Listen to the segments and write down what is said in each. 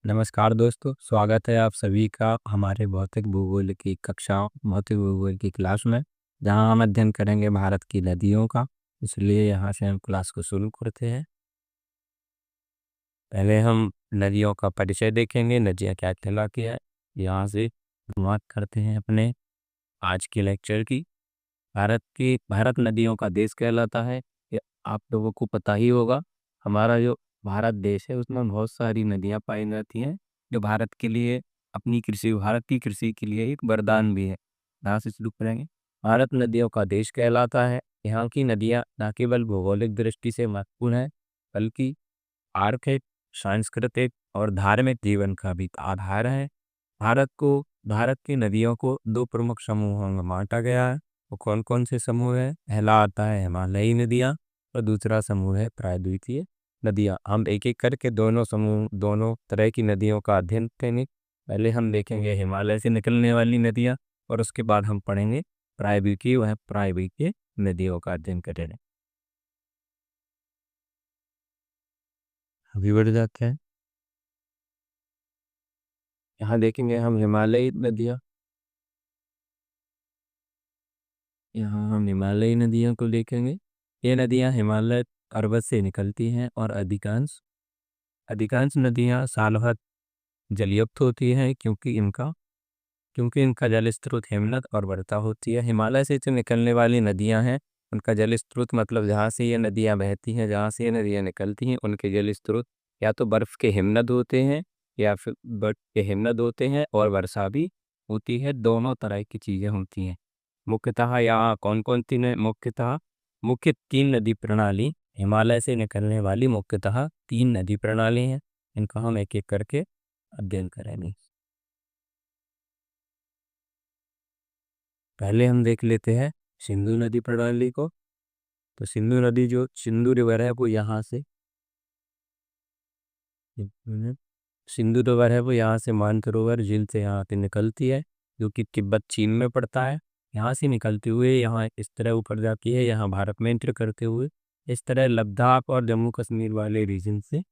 नमस्कार दोस्तों, स्वागत है आप सभी का हमारे भौतिक भूगोल की कक्षा भौतिक भूगोल की क्लास में, जहां हम अध्ययन करेंगे भारत की नदियों का। इसलिए यहां से हम क्लास को शुरू करते हैं। पहले हम नदियों का परिचय देखेंगे, नदियां क्या कहलाती है। यहाँ से शुरुआत करते हैं अपने आज के लेक्चर की। भारत नदियों का देश कहलाता है। ये आप लोगों को पता ही होगा। हमारा जो भारत देश है उसमें बहुत सारी नदियां पाई जाती हैं, जो भारत की कृषि के लिए एक वरदान भी है। यहाँ से शुरू करेंगे। भारत नदियों का देश कहलाता है। यहाँ की नदियां न केवल भौगोलिक दृष्टि से महत्वपूर्ण है, बल्कि आर्थिक, सांस्कृतिक और धार्मिक जीवन का भी आधार है। भारत की नदियों को दो प्रमुख समूहों में बांटा गया है। वो कौन कौन से समूह है? पहला आता है हिमालयी नदियाँ और दूसरा समूह है प्रायद्वीपीय नदियाँ। हम एक एक करके दोनों तरह की नदियों का अध्ययन करेंगे। पहले हम देखेंगे हिमालय से निकलने वाली नदियाँ, और उसके बाद हम पढ़ेंगे प्रायद्वीपीय नदियों का अध्ययन करेंगे। अभी बढ़ जाते हैं। यहाँ देखेंगे हम हिमालयी नदियाँ। यहाँ हम हिमालयी नदियों को देखेंगे। ये नदियाँ हिमालय पर्वत से निकलती हैं और अधिकांश अधिकांश नदियाँ साल भर जलयुक्त होती हैं, क्योंकि इनका जल स्रोत हिमनद और बढ़ता होती है। हिमालय से जो निकलने वाली नदियाँ हैं, उनका जल स्रोत मतलब जहाँ से ये नदियाँ बहती हैं, जहाँ से ये नदियाँ निकलती हैं, उनके जल स्रोत या तो बर्फ़ के हिमनद होते हैं, या फिर बर्फ़ के हिमनद होते हैं और वर्षा भी होती है। दोनों तरह की चीज़ें होती हैं। मुख्यतः यहाँ कौन कौन सी मुख्यतः मुख्य तीन नदी प्रणाली हिमालय से निकलने वाली मुख्यतः तीन नदी प्रणाली हैं। इनका हम एक एक करके अध्ययन करेंगे। पहले हम देख लेते हैं सिंधु नदी प्रणाली को। तो सिंधु रिवर है वो यहाँ से सिंधु रिवर है वो यहाँ से मानसरोवर झील से यहाँ से निकलती है, जो कि तिब्बत चीन में पड़ता है। यहाँ से निकलते हुए यहाँ इस तरह ऊपर जाती है, यहाँ भारत में एंटर करते हुए इस तरह लद्दाख और जम्मू कश्मीर वाले रीजन से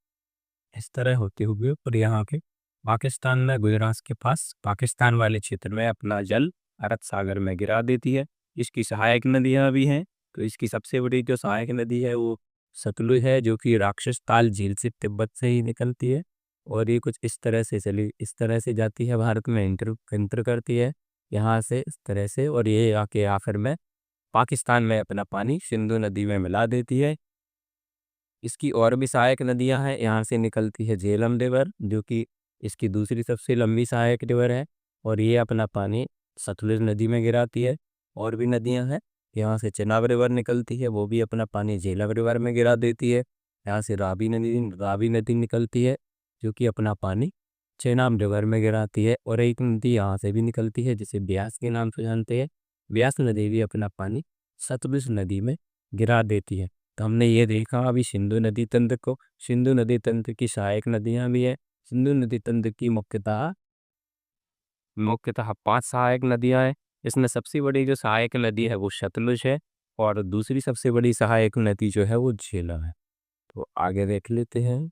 इस तरह होते हुए और यहाँ के पाकिस्तान में गुजरात के पास पाकिस्तान वाले क्षेत्र में अपना जल अरब सागर में गिरा देती है। इसकी सहायक नदियाँ भी हैं। तो इसकी सबसे बड़ी जो सहायक नदी है वो सतलुज है, जो कि राक्षस ताल झील से तिब्बत से ही निकलती है, और ये कुछ इस तरह से जाती है, भारत में इंटर करती है यहाँ से इस तरह से, और ये आके आखिर में पाकिस्तान में अपना पानी सिंधु नदी में मिला देती है। इसकी और भी सहायक नदियां हैं। यहाँ से निकलती है झेलम रिवर, जो कि इसकी दूसरी सबसे लंबी सहायक रिवर है, और ये अपना पानी सतलुज नदी में गिराती है। और भी नदियां हैं। यहाँ से चेनाब रिवर निकलती है, वो भी अपना पानी झेलम रिवर में गिरा देती है। यहाँ से रावी नदी निकलती है, जो कि अपना पानी चेनाब रिवर में गिराती है। और एक नदी यहाँ से भी निकलती है, जिसे ब्यास के नाम से जानते हैं। ब्यास नदी भी अपना पानी सतलुज नदी में गिरा देती है। तो हमने ये देखा अभी सिंधु नदी तंत्र की सहायक नदियां भी है। सिंधु नदी तंत्र की मुख्यतः 5 सहायक नदियां हैं। इसमें सबसे बड़ी जो सहायक नदी है वो सतलुज है, और दूसरी सबसे बड़ी सहायक नदी जो है वो झेलम है। तो आगे देख लेते हैं।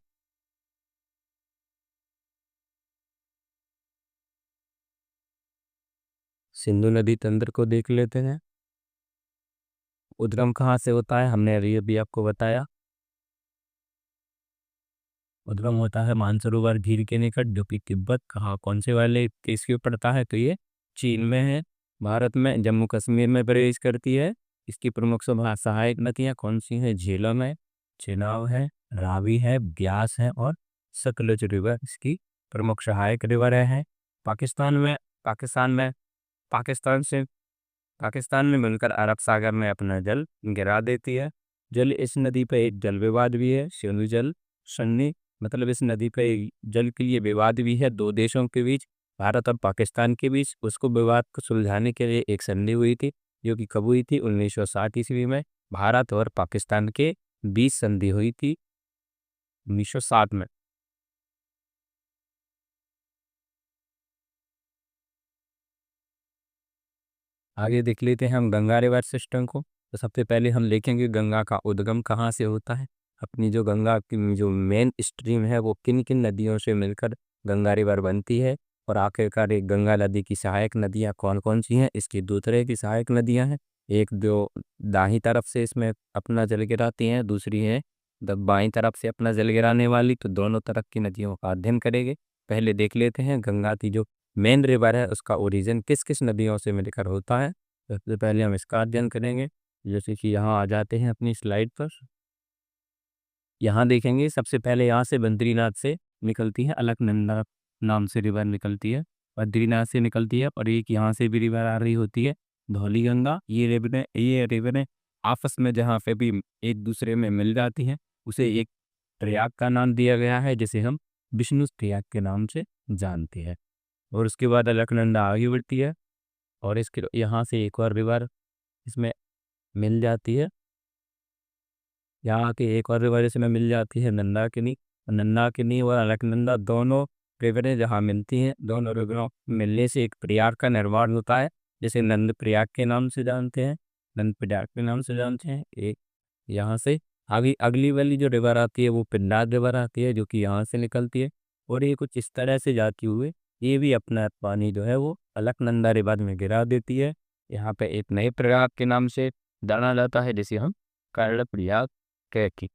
सिंधु नदी तंत्र को देख लेते हैं। उद्गम कहाँ से होता है, हमने अभी आपको बताया। उद्गम होता है मानसरोवर झील के निकट, जो कि तिब्बत कहाँ कौन से वाले देश के पड़ता है, तो ये चीन में है। भारत में जम्मू कश्मीर में प्रवेश करती है। इसकी प्रमुख सहायक नदियाँ कौन सी हैं? झेलम है, चेनाब है, रावी है, ब्यास है और सतलुज रिवर इसकी प्रमुख सहायक रिवर है। पाकिस्तान में पाकिस्तान में पाकिस्तान से पाकिस्तान में मिलकर अरब सागर में अपना जल गिरा देती है। इस नदी पर एक जल विवाद भी है, सिंधु जल सन्नी, मतलब इस नदी पे जल के लिए विवाद भी है दो देशों के बीच, भारत और पाकिस्तान के बीच। उसको विवाद को सुलझाने के लिए एक संधि हुई थी, जो कि कब हुई थी? 1960 ईस्वी में भारत और पाकिस्तान के बीच संधि हुई थी 1960 में। आगे देख लेते हैं हम गंगा रिवर सिस्टम को। तो सबसे पहले हम देखेंगे गंगा का उद्गम कहाँ से होता है। अपनी जो गंगा की जो मेन स्ट्रीम है वो किन किन नदियों से मिलकर गंगा रिवर बनती है। और आखिरकार एक गंगा नदी की सहायक नदियाँ कौन कौन सी हैं? इसकी दो तरह की सहायक नदियाँ हैं। एक जो दाहिनी तरफ से इसमें अपना जल गिराती हैं, दूसरी है बाईं तरफ से अपना जल गिराने वाली। तो दोनों तरफ की नदियों का अध्ययन करेंगे। पहले देख लेते हैं गंगा की जो मेन रिवर है उसका ओरिजिन किस किस नदियों से मिलकर होता है। सबसे पहले हम इसका अध्ययन करेंगे। जैसे कि यहाँ आ जाते हैं अपनी स्लाइड पर। यहाँ देखेंगे सबसे पहले यहाँ से बद्रीनाथ से निकलती है, अलकनंदा नाम से रिवर निकलती है, बद्रीनाथ से निकलती है। और एक यहाँ से भी रिवर आ रही होती है, धौली गंगा। ये रिवर आपस में जहाँ पे भी एक दूसरे में मिल जाती हैं उसे एक प्रयाग का नाम दिया गया है, जिसे हम विष्णु प्रयाग के नाम से जानते हैं। और उसके बाद अलकनंदा आगे बढ़ती है और इसके यहाँ से एक और रिवर इसमें मिल जाती है। यहाँ के एक और रिवर इसमें मिल जाती है नंदाकिनी। नंदाकिनी और अलकनंदा दोनों रिवरें जहाँ मिलती हैं, दोनों रिवरों मिलने से एक प्रयाग का निर्माण होता है, जिसे नंद प्रयाग के नाम से जानते हैं। नंद प्रयाग के नाम से जानते हैं। एक यहाँ से आगे अगली वाली जो रिवर आती है वो पिंडार रिवर आती है, जो कि यहाँ से निकलती है। और ये कुछ इस तरह से जाती हुए ये भी अपना पानी जो है वो अलकनंदा रिवर में गिरा देती है। यहाँ पे एक नए प्रयाग के नाम से जाना जाता है, जिसे हम कर्ण प्रयाग कहते हैं।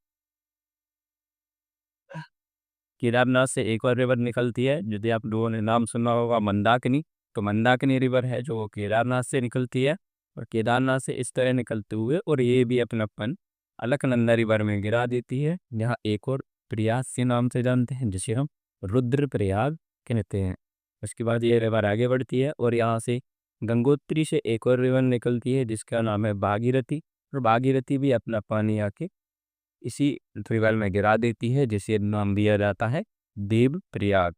केदारनाथ से एक और रिवर निकलती है, यदि आप लोगों ने नाम सुना होगा मंदाकिनी। तो मंदाकिनी रिवर है जो केदारनाथ से निकलती है, और केदारनाथ से इस तरह निकलते हुए और ये भी अपनापन अलकनंदा रिवर में गिरा देती है। यहाँ एक और प्रयाग के नाम से जानते हैं, जिसे हम रुद्र प्रयाग कहते हैं। उसके बाद ये रिवर आगे बढ़ती है और यहाँ से गंगोत्री से एक और रिवर निकलती है जिसका नाम है भागीरथी। और भागीरथी भी अपना पानी आके इसी रिवर में गिरा देती है, जिसे नाम दिया जाता है देव प्रयाग।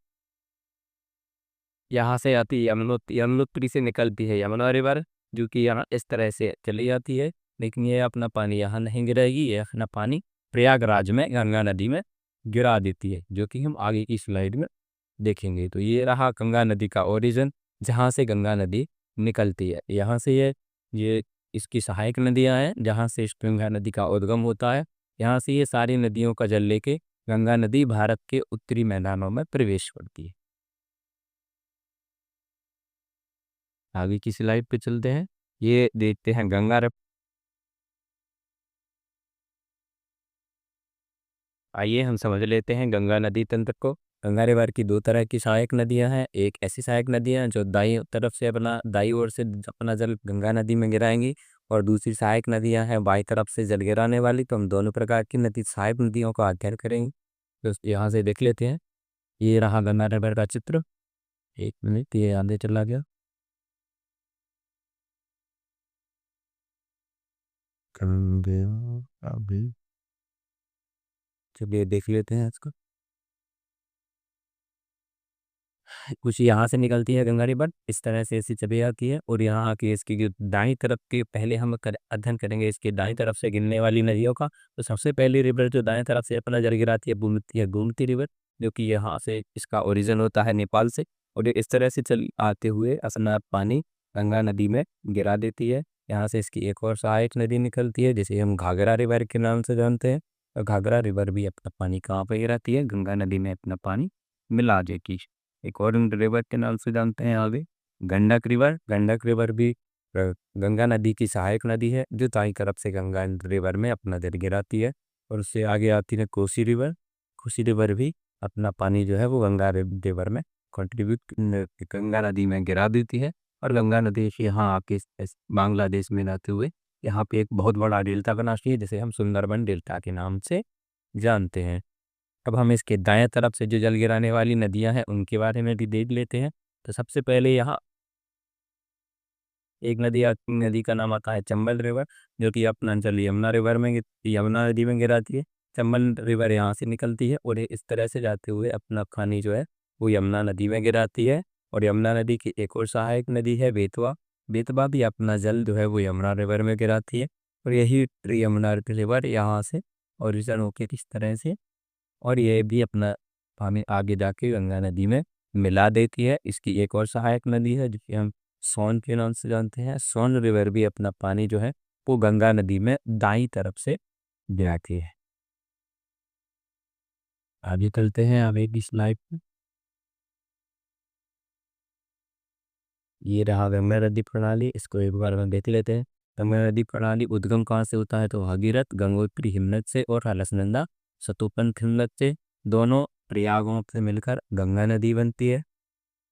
यहाँ से आती यमुनोत्री से निकलती है यमुना रिवर, जो कि यहाँ इस तरह से चली जाती है। लेकिन ये अपना पानी यहाँ नहीं गिराएगी, ये अपना पानी प्रयागराज में गंगा नदी में गिरा देती है, जो कि हम आगे की स्लाइड में देखेंगे। तो ये रहा गंगा नदी का ओरिजिन, जहाँ से गंगा नदी निकलती है। यहाँ से ये इसकी सहायक नदियाँ हैं, जहाँ से इस गंगा नदी का उद्गम होता है। यहाँ से ये सारी नदियों का जल लेके गंगा नदी भारत के उत्तरी मैदानों में प्रवेश करती है। आगे की स्लाइड पे चलते हैं। ये देखते हैं गंगा। आइए हम समझ लेते हैं गंगा नदी तंत्र को। गंगा रिवर की दो तरह की सहायक नदियां हैं। एक ऐसी सहायक नदियां हैं जो दाई तरफ से अपना दाई ओर से अपना जल गंगा नदी में गिराएंगी, और दूसरी सहायक नदियां हैं बाई तरफ से जल गिराने वाली। तो हम दोनों प्रकार की नदी सहायक नदियों का अध्ययन करेंगे। तो यहाँ से देख लेते हैं। ये रहा गंगा रिवर का चित्र। एक मिनट, ये आगे चला गया। अभी चलिए देख लेते हैं इसको। कुछ यहाँ से निकलती है गंगा रिवर, इस तरह से ऐसी चली आती है, और यहाँ आके इसकी जो दाईं तरफ के पहले हम अध्ययन करेंगे इसके दाईं तरफ से गिरने वाली नदियों का। तो सबसे पहली रिवर जो दाईं तरफ से अपना जल गिराती है गोमती रिवर, जो कि यहाँ से इसका ओरिजिन होता है नेपाल से। और ये इस तरह से चल आते हुए अपना पानी गंगा नदी में गिरा देती है। यहाँ से इसकी एक और सहायक नदी निकलती है, जिसे हम घाघरा रिवर के नाम से जानते हैं। और घाघरा रिवर भी अपना पानी कहाँ पर गिराती है? गंगा नदी में अपना पानी मिला देती है। एक और रिवर के नाम से जानते हैं आगे, गंडक रिवर। गंडक रिवर भी गंगा नदी की सहायक नदी है, जो दाईं तरफ से गंगा रिवर में अपना जल गिराती है। और उससे आगे आती है कोसी रिवर। कोसी रिवर भी अपना पानी जो है वो गंगा रिवर में कंट्रीब्यूट गंगा नदी में गिरा देती है। और गंगा नदी से यहाँ आके बांग्लादेश में आते हुए यहाँ पे एक बहुत बड़ा डेल्टा बनाती है, जिसे हम सुंदरबन डेल्टा के नाम से जानते हैं। अब हम इसके दाएं तरफ से जो जल गिराने वाली नदियां हैं उनके बारे में भी देख लेते हैं। तो सबसे पहले यहाँ एक नदी का नाम आता है चंबल रिवर, जो कि अपना जल यमुना नदी में गिराती है। चंबल रिवर यहाँ से निकलती है और ये इस तरह से जाते हुए अपना पानी जो है वो यमुना नदी में गिराती है। और यमुना नदी की एक और सहायक नदी है बेतवा। बेतवा भी अपना जल जो है वो यमुना रिवर में गिराती है। और यही यमुना रिवर यहाँ से ओरिजिन होके इस तरह से, और ये भी अपना पानी आगे जाके गंगा नदी में मिला देती है। इसकी एक और सहायक नदी है जिसे हम सोन के नाम से जानते हैं। सोन रिवर भी अपना पानी जो है वो गंगा नदी में दाईं तरफ से गिराती है। आगे चलते हैं आगे की स्लाइड पे। ये रहा गंगा नदी प्रणाली, इसको एक बार में देख लेते हैं। गंगा नदी प्रणाली उद्गम कहाँ से होता है? तो भगीरथ, गंगोत्री हिमनद से और अलसनंदा सतोपंथ हिमनद से, दोनों प्रयागों से मिलकर गंगा नदी बनती है।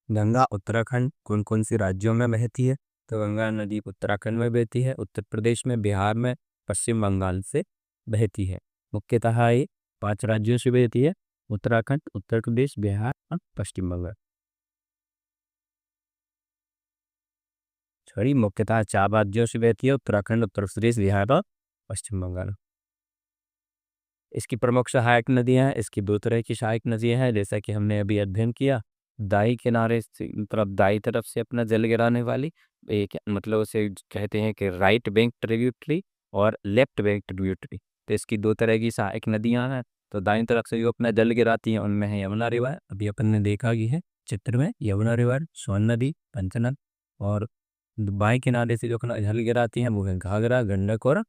गंगा उत्तराखंड कौन कौन से राज्यों में बहती है? तो गंगा नदी उत्तराखंड में बहती है, उत्तर प्रदेश में, बिहार में, पश्चिम बंगाल से बहती है। मुख्यतः ये 5 राज्यों से बहती है: उत्तराखंड, उत्तर प्रदेश, बिहार और पश्चिम बंगाल। सॉरी, मुख्यतः 4 राज्यों से बहती है: उत्तराखंड, उत्तर प्रदेश, बिहार और पश्चिम बंगाल। इसकी प्रमुख सहायक नदियां हैं। इसकी 2 तरह की सहायक नदियां हैं, जैसा कि हमने अभी अध्ययन किया। दाई किनारे से, मतलब दाई तरफ से अपना जल गिराने वाली, एक मतलब उसे कहते हैं कि राइट बैंक ट्रिब्यूटरी और लेफ्ट बैंक ट्रिब्यूटरी। तो इसकी 2 तरह की सहायक नदियां हैं। तो दाई तरफ से जो अपना जल गिराती हैं उनमें है यमुना रिवर, अभी अपन ने देखा ही है चित्र में, यमुना रिवर, सोन नदी, पंचनद। और बाएं किनारे से जो अपना जल गिराती हैं वो है घाघरा, गंडक और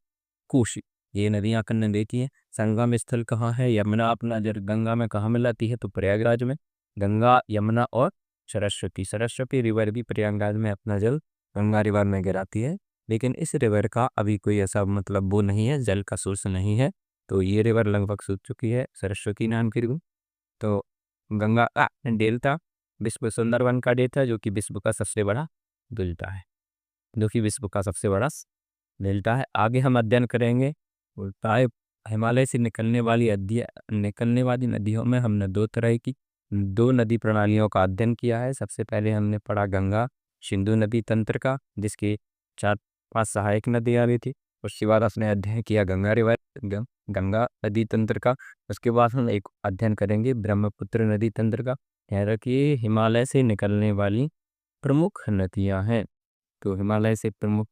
कोसी। ये नदियां कन्ने देती हैं। संगम स्थल कहाँ है? यमुना अपना जल गंगा में कहाँ मिलाती है? तो प्रयागराज में। गंगा, यमुना और सरस्वती, सरस्वती रिवर भी प्रयागराज में अपना जल गंगा रिवर में गिराती है। लेकिन इस रिवर का अभी कोई ऐसा मतलब वो नहीं है, जल का सोर्स नहीं है। तो ये रिवर लगभग सूख चुकी है, सरस्वती नाम की रिवर। तो गंगा का डेल्टा विश्व सुंदरवन का डेल्टा, जो कि विश्व का सबसे बड़ा डेल्टा है, जो कि विश्व का सबसे बड़ा डेल्टा है। आगे हम अध्ययन करेंगे उल्टा हिमालय से निकलने वाली नदियों में हमने 2 तरह की 2 नदी प्रणालियों का अध्ययन किया है। सबसे पहले हमने पढ़ा गंगा सिंधु नदी तंत्र का, जिसकी 4-5 सहायक नदियाँ भी थी। उसके बाद हमने अध्ययन किया गंगा रिवर, गंगा नदी तंत्र का। उसके बाद हम एक अध्ययन करेंगे ब्रह्मपुत्र नदी तंत्र का। याद रखिए, हिमालय से निकलने वाली प्रमुख नदियाँ हैं। तो हिमालय से प्रमुख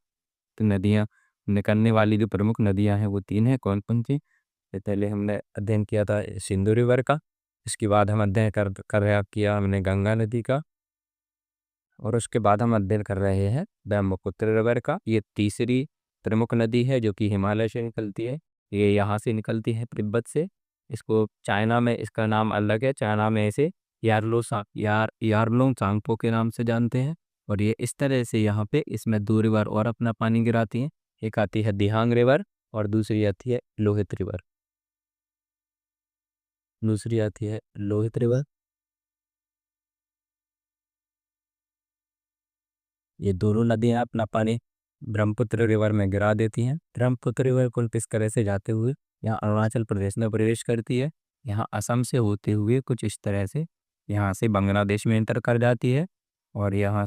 नदियाँ निकलने वाली जो प्रमुख नदियाँ हैं वो 3 हैं। कौन कौन सी? पहले हमने अध्ययन किया था सिंधु रिवर का। इसके बाद हम अध्ययन कर रहे किया हमने गंगा नदी का। और उसके बाद हम अध्ययन कर रहे हैं ब्रह्मपुत्र रिवर का। ये तीसरी प्रमुख नदी है जो कि हिमालय से निकलती है। ये यहाँ से निकलती है तिब्बत से। इसको चाइना में इसका नाम अलग है, चाइना में इसे यारलोंग सांगपो के नाम से जानते हैं। और ये इस तरह से यहाँ पे इसमें 2 रिवर और अपना पानी गिराती हैं। एक आती है दिहांग रिवर और दूसरी आती है लोहित रिवर। दूसरी आती है लोहित रिवर। ये दोनों नदियाँ अपना पानी ब्रह्मपुत्र रिवर में गिरा देती हैं। ब्रह्मपुत्र रिवर कुल किस तरह से जाते हुए यहाँ अरुणाचल प्रदेश में प्रवेश करती है। यहाँ असम से होते हुए कुछ इस तरह से यहाँ से बांग्लादेश में इंटर कर जाती है। और यहाँ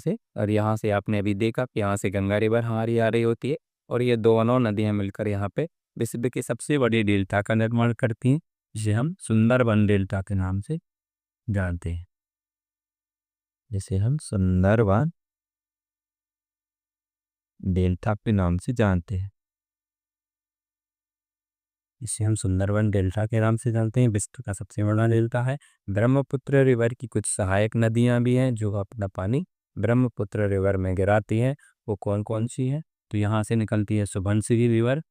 से आपने अभी देखा कि यहाँ से गंगा रिवर हमारी आ रही होती है। और ये दोनों नदियाँ मिलकर यहाँ पे विश्व के सबसे बड़ी डेल्टा का निर्माण करती हैं, जिसे हम सुंदरबन डेल्टा के नाम से जानते हैं। जिसे हम सुंदरबन डेल्टा के नाम से जानते हैं। इसे हम सुंदरबन डेल्टा के नाम से जानते हैं। विश्व का सबसे बड़ा डेल्टा है। ब्रह्मपुत्र रिवर की कुछ सहायक नदियां भी हैं जो अपना पानी ब्रह्मपुत्र रिवर में गिराती हैं। वो कौन कौन सी हैं? तो यहाँ से निकलती है सुबनसिरी रिवर।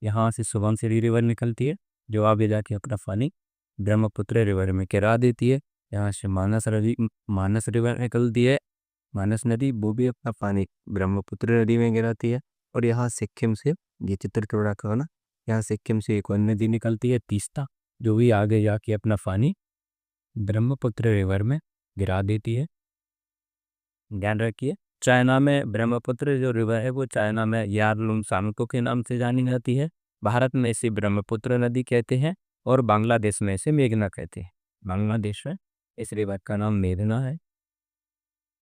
यहाँ से सुबनसिरी रिवर निकलती है जो आगे जाके अपना पानी ब्रह्मपुत्र रिवर में गिरा देती है। यहाँ से मानस रिवर निकलती है, मानस नदी, वो भी अपना पानी ब्रह्मपुत्र नदी में गिराती है। और यहाँ सिक्किम से, ये चित्र थोड़ा कहो ना, यहाँ सिक्किम से एक और नदी निकलती है तीस्ता, जो भी आगे जाके अपना पानी ब्रह्मपुत्र रिवर में गिरा देती है। ध्यान रखिए, चाइना में ब्रह्मपुत्र जो रिवर है वो चाइना में यारलुंग सांगपो के नाम से जानी जाती है। भारत में इसे ब्रह्मपुत्र नदी कहते हैं और बांग्लादेश में इसे मेघना कहते हैं। बांग्लादेश में इस रिवर का नाम मेघना है।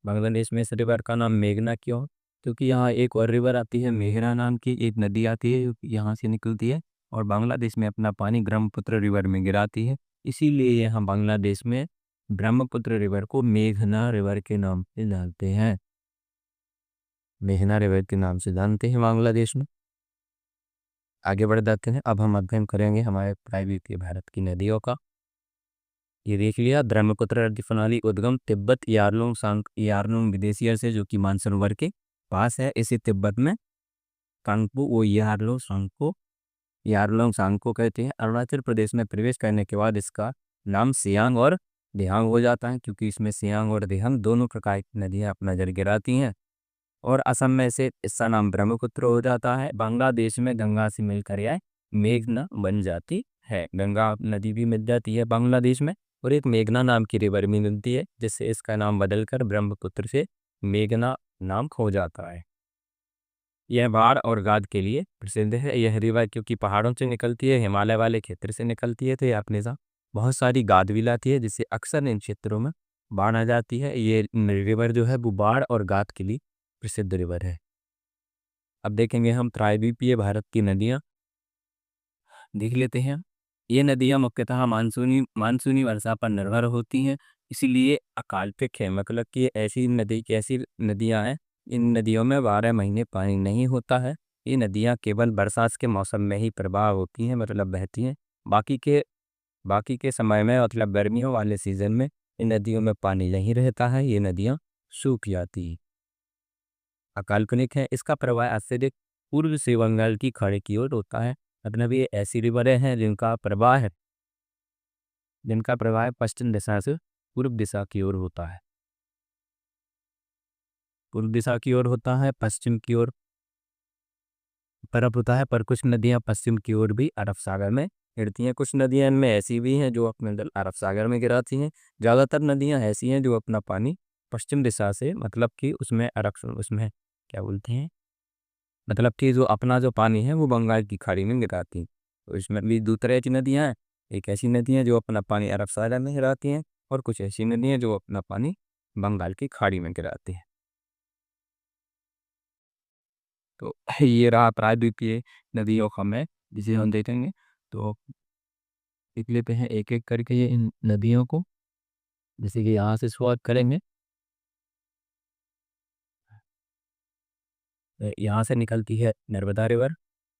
बांग्लादेश में इस रिवर का नाम मेघना क्यों? क्योंकि यहाँ एक और रिवर आती है, मेघना नाम की एक नदी आती है जो यहाँ से निकलती है और बांग्लादेश में अपना पानी ब्रह्मपुत्र रिवर में गिराती है। इसीलिए यहाँ बांग्लादेश में ब्रह्मपुत्र रिवर को मेघना रिवर के नाम से जानते हैं। मेघना रिवर के नाम से जानते हैं बांग्लादेश में। आगे बढ़ जाते हैं। अब हम अध्ययन करेंगे हमारे प्रायद्वीपीय भारत की नदियों का। ये देख लिया, ब्रह्मपुत्र नदी प्रणाली उद्गम तिब्बत यारलुंग विदेशियर से, जो कि मानसरोवर के पास है। इसे तिब्बत में कांगपो वो यारलुंग सांगपो कहते हैं। अरुणाचल प्रदेश में प्रवेश करने के बाद इसका नाम सियांग और दिहांग हो जाता है, क्योंकि इसमें सियांग और दिहांग दोनों प्रकार की नदियां अपना जल गिराती हैं। और असम में से इसका नाम ब्रह्मपुत्र हो जाता है। बांग्लादेश में गंगा से मिलकर यह मेघना बन जाती है। गंगा नदी भी मिल जाती है बांग्लादेश में, और एक मेघना नाम की रिवर भी मिलती है, जिससे इसका नाम बदलकर ब्रह्मपुत्र से मेघना नाम हो जाता है। यह बाढ़ और गाद के लिए प्रसिद्ध है। यह रिवर क्योंकि पहाड़ों से निकलती है, हिमालय वाले क्षेत्र से निकलती है, तो ये अपने साथ बहुत सारी गाद भी लाती है, जिससे अक्सर इन क्षेत्रों में बाढ़ आ जाती है। ये रिवर जो है वो बाढ़ और गाद के लिए प्रसिद्ध रिवर है। अब देखेंगे हम प्रायद्वीपीय भारत की नदियाँ देख लेते हैं। ये नदियाँ मुख्यतः मानसूनी वर्षा पर निर्भर होती हैं, इसीलिए अकाल्पिक है। मतलब कि ऐसी नदियाँ हैं, इन नदियों में 12 महीने पानी नहीं होता है। ये नदियाँ केवल बरसात के मौसम में ही प्रवाह होती हैं, मतलब बहती हैं। बाकी के बाकी के समय में, मतलब गर्मियों वाले सीजन में, इन नदियों में पानी नहीं रहता है, ये नदियाँ सूख जाती हैं। अकाल्पनिक है, इसका प्रवाह अत्यधिक पूर्व से बंगाल की खाड़ी की ओर होता है। मतलब ये ऐसी रिवरें हैं जिनका प्रवाह पश्चिम दिशा से पूर्व दिशा की ओर होता है। पूर्व दिशा की ओर होता है, पश्चिम की ओर तरफ होता है। पर कुछ नदियां पश्चिम की ओर भी अरब सागर में गिरती हैं। कुछ नदियां इनमें ऐसी भी हैं जो अपने दल अरब सागर में गिराती हैं। ज़्यादातर नदियां ऐसी हैं जो अपना पानी पश्चिम दिशा से, मतलब कि उसमें क्या बोलते हैं, मतलब कि जो पानी है वो बंगाल की खाड़ी में गिराती हैं। तो इसमें भी दो तरह की नदियाँ हैं। एक ऐसी नदियाँ जो अपना पानी अरब सागर में गिराती हैं, और कुछ ऐसी नदियाँ जो अपना पानी बंगाल की खाड़ी में गिराती हैं। तो ये रहा प्रायद्वीपीय नदियों का मैप, जिसे हम देखेंगे। तो देख लेते हैं एक एक करके ये इन नदियों को। जैसे कि यहाँ से शुरुआत करेंगे, यहाँ से निकलती है नर्मदा रिवर।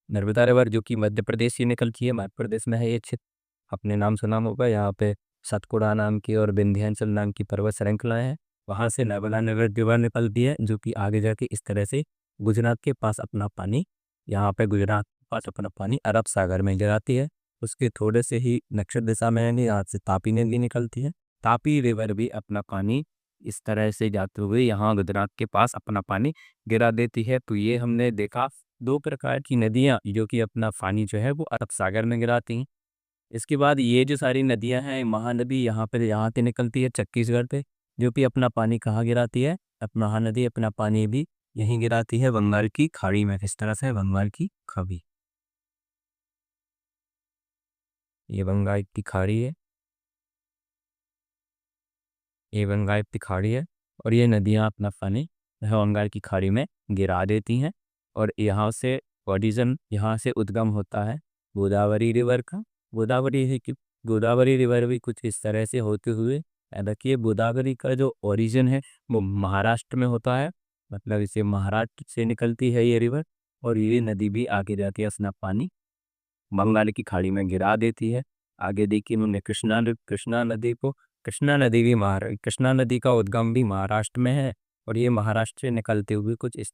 नर्मदा रिवर जो कि मध्य प्रदेश से निकलती है, मध्य प्रदेश में है ये क्षेत्र। अपने नाम सुना होगा, यहाँ पे सतपुड़ा नाम की और विंध्याचल नाम की पर्वत श्रृंखलाएं हैं। वहाँ से नर्मदा नगर रिवर निकलती है, जो कि आगे जाके इस तरह से गुजरात के पास अपना पानी, यहाँ पे गुजरात के पास अपना पानी अरब सागर में गिराती है। उसके थोड़े से ही दक्षिण दिशा में यानी यहाँ से तापी नदी निकलती है। तापी रिवर भी अपना पानी इस तरह से जाते हुए यहाँ गुजरात के पास अपना पानी गिरा देती है। तो ये हमने देखा दो प्रकार की नदियाँ जो कि अपना पानी जो है वो अरब सागर में गिराती हैं। इसके बाद ये जो सारी नदियाँ हैं, महानदी यहाँ से निकलती है छत्तीसगढ़ पे, जो कि अपना पानी कहाँ गिराती है, अपना महानदी अपना पानी भी यहीं गिराती है, बंगाल की खाड़ी में। इस तरह से बंगाल की खाड़ी, ये बंगाल की खाड़ी है, ये बंगाल की खाड़ी है, और ये नदियाँ अपना पानी बंगाल की खाड़ी में गिरा देती हैं। और यहाँ से उद्गम होता है गोदावरी रिवर का। गोदावरी है कि गोदावरी रिवर भी कुछ इस तरह से होते हुए, देखिए गोदावरी का जो ओरिजिन है वो महाराष्ट्र में होता है। मतलब इसे महाराष्ट्र से निकलती है ये रिवर, और ये नदी भी आगे जाके अपना पानी बंगाल की खाड़ी में गिरा देती है। आगे देखिए उन्होंने कृष्णा नदी का उद्गम भी महाराष्ट्र में है, और ये महाराष्ट्र से निकलते हुए कुछ इस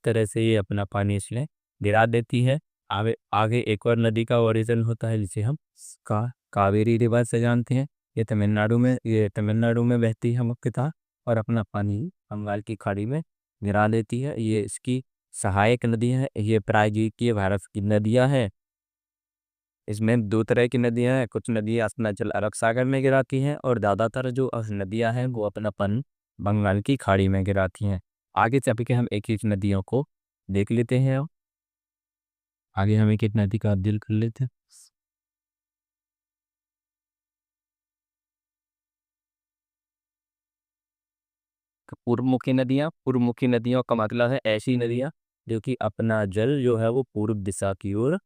तरह से ये अपना पानी इसमें गिरा देती है। आगे आगे एक और नदी का ओरिजिन होता है, जिसे हम कावेरी रिवर से जानते हैं। ये तमिलनाडु में बहती है मुख्यतः, और अपना पानी बंगाल की खाड़ी में गिरा देती है। ये इसकी सहायक नदी है। ये प्रायद्वीपीय भारत की नदियां हैं। इसमें दो तरह की नदियां हैं, कुछ नदियां अपना जल अरब सागर में गिराती हैं, और ज़्यादातर जो नदियां हैं वो अपना पन बंगाल की खाड़ी में गिराती हैं। आगे चल के हम एक एक नदियों को देख लेते हैं। आगे हम एक एक नदी का अध्ययन कर लेते हैं। पूर्वमुखी नदियों का मतलब है ऐसी नदियां जो कि अपना जल जो है वो पूर्व दिशा की ओर,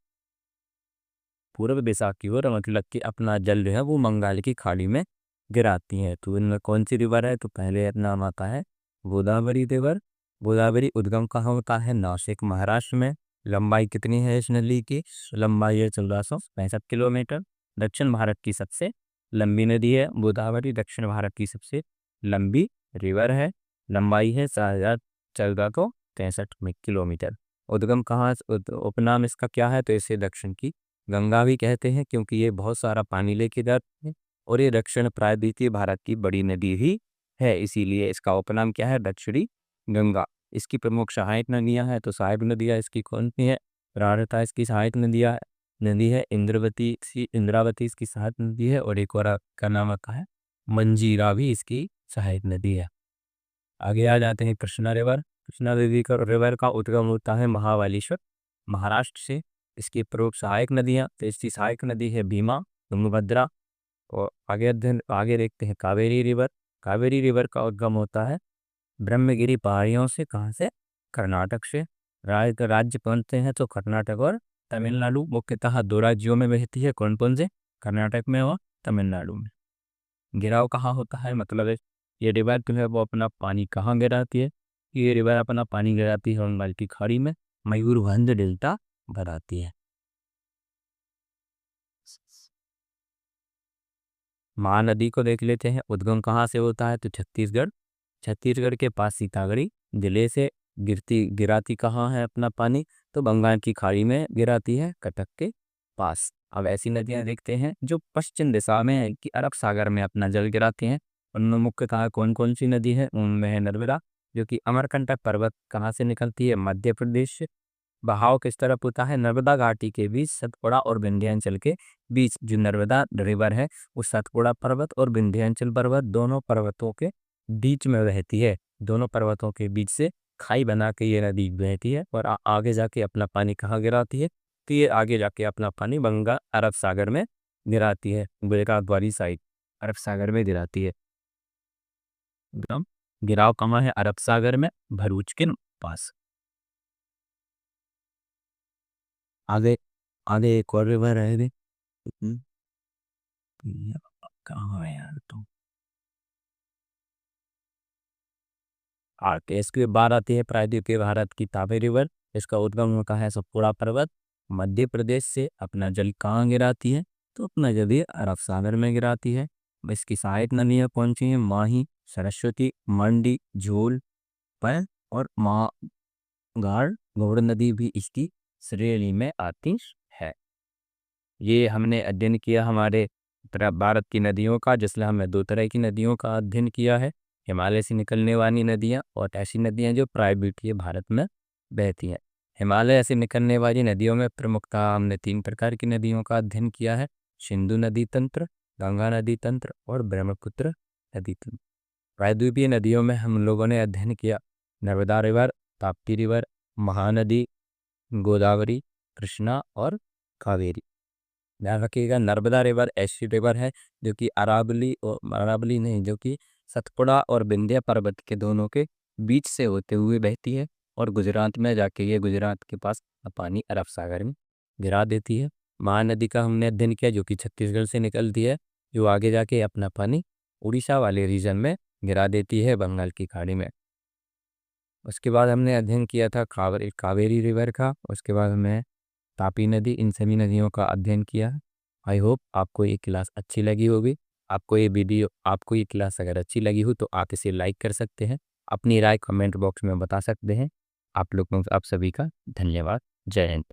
मतलब कि अपना जल जो है वो बंगाल की खाड़ी में गिराती हैं। तो इनमें कौन सी रिवर है, तो पहले नाम आता है गोदावरी रिवर। गोदावरी उद्गम कहाँ होता है, नासिक महाराष्ट्र में। लंबाई कितनी है इस नदी की, लंबाई है 1465 किलोमीटर। दक्षिण भारत की सबसे लंबी नदी है गोदावरी, दक्षिण भारत की सबसे लंबी रिवर है। लंबाई है 4,1463 किलोमीटर। उद्गम उपनाम इसका क्या है, तो इसे दक्षिण की गंगा भी कहते हैं, क्योंकि ये बहुत सारा पानी लेके जाती है, और ये दक्षिण प्रायद्वीपीय भारत की बड़ी नदी ही है, इसीलिए इसका उपनाम क्या है, दक्षिणी गंगा। इसकी प्रमुख सहायक नदियाँ हैं, तो सहायक नदियाँ इसकी कौन सी है? प्राणहिता इसकी सहायक नदी है, इंद्रावती इसकी सहायक नदी है, और एक और का नाम का है मंजीरा भी इसकी सहायक नदी है। आगे आ जाते हैं कृष्णा रिवर। कृष्णा रिवर का उद्गम होता है महाबलेश्वर, महाराष्ट्र से। इसकी प्रमुख सहायक नदियाँ, तो इसकी सहायक नदी है भीमा, तुंगभद्रा। और आगे देखते हैं कावेरी रिवर। कावेरी रिवर का उद्गम होता है ब्रह्मगिरी पहाड़ियों से। कहाँ से? कर्नाटक से। राज्य कौन से हैं? तो कर्नाटक और तमिलनाडु। मुख्यतः दो राज्यों में बहती है। कौन कौन से? कर्नाटक में और तमिलनाडु में। गिराव कहाँ होता है? मतलब ये रिवर जो है वो अपना पानी कहाँ गिराती है? ये रिवर अपना पानी गिराती है बंगाल की खाड़ी में, मयूरभंज डेल्टा बनाती है। महानदी को देख लेते हैं। उद्गम कहाँ से होता है? तो छत्तीसगढ़। छत्तीसगढ़ के पास सीतागढ़ी जिले से गिराती कहाँ है अपना पानी? तो बंगाल की खाड़ी में गिराती है, कटक के पास। अब ऐसी नदियां देखते हैं जो पश्चिम दिशा में है कि अरब सागर में अपना जल गिराती हैं। उनमें मुख्यतः कौन कौन सी नदी है? उनमें है नर्मदा, जो कि अमरकंटक पर्वत कहाँ से निकलती है? मध्य प्रदेश से। बहाव किस तरफ होता है? नर्मदा घाटी के बीच, सतपुड़ा और विंध्याचल के बीच जो नर्मदा रिवर है वो सतपुड़ा पर्वत और विंध्याचल पर्वत दोनों पर्वतों के बीच में बहती है। दोनों पर्वतों के बीच से खाई बना के ये नदी बहती है और आगे जाके अपना पानी कहाँ गिराती है? तो ये आगे जाके अपना पानी बंगाल अरब सागर में गिराती है, गुजरात वाली साइड अरब सागर में गिराती है। एकदम गिराव कहाँ है? अरब सागर में, भरूच के पास। आगे आगे एक और रिवर है रे। ये कहाँ है यार? तो आगे इसके बाद आती है प्रायद्वीप के भारत की तापी रिवर। इसका उद्गम होता है सतपुड़ा पर्वत, मध्य प्रदेश से। अपना जल कहाँ गिराती है? तो अपना जल ये अरब सागर में गिराती है। इसकी सहायक नदियाँ कौन सी हैं? माही, सरस्वती, मंडी, झोल, पर और गौड़ नदी भी इसकी श्रेणी में आती है। ये हमने अध्ययन किया हमारे भारत की नदियों का, जिसमें हमने दो तरह की नदियों का अध्ययन किया है, हिमालय से निकलने वाली नदियाँ और ऐसी नदियाँ जो प्रायद्वीपीय भारत में बहती हैं। हिमालय से निकलने वाली नदियों में प्रमुखतः हमने 3 प्रकार की नदियों का अध्ययन किया है: सिंधु नदी तंत्र, गंगा नदी तंत्र और ब्रह्मपुत्र नदी तंत्र। प्रायद्वीपीय नदियों में हम लोगों ने अध्ययन किया नर्मदा रिवर, ताप्ती रिवर, महानदी, गोदावरी, कृष्णा और कावेरी। ध्यान रखिएगा, नर्मदा रिवर ऐसी रिवर है जो कि अरावली नहीं, जो कि सतपुड़ा और विंध्य पर्वत के दोनों के बीच से होते हुए बहती है और गुजरात में जाके ये गुजरात के पास पानी अरब सागर में गिरा देती है। महानदी का हमने अध्ययन किया जो कि छत्तीसगढ़ से निकलती है, जो आगे जाके अपना पानी उड़ीसा वाले रीजन में गिरा देती है, बंगाल की खाड़ी में। उसके बाद हमने अध्ययन किया था कावेरी रिवर का। उसके बाद हमने तापी नदी, इन सभी नदियों का अध्ययन किया है। आई होप आपको ये क्लास अच्छी लगी होगी। आपको ये क्लास अगर अच्छी लगी हो तो आप इसे लाइक कर सकते हैं, अपनी राय कमेंट बॉक्स में बता सकते हैं। आप लोगों आप सभी का धन्यवाद। जय हिंद।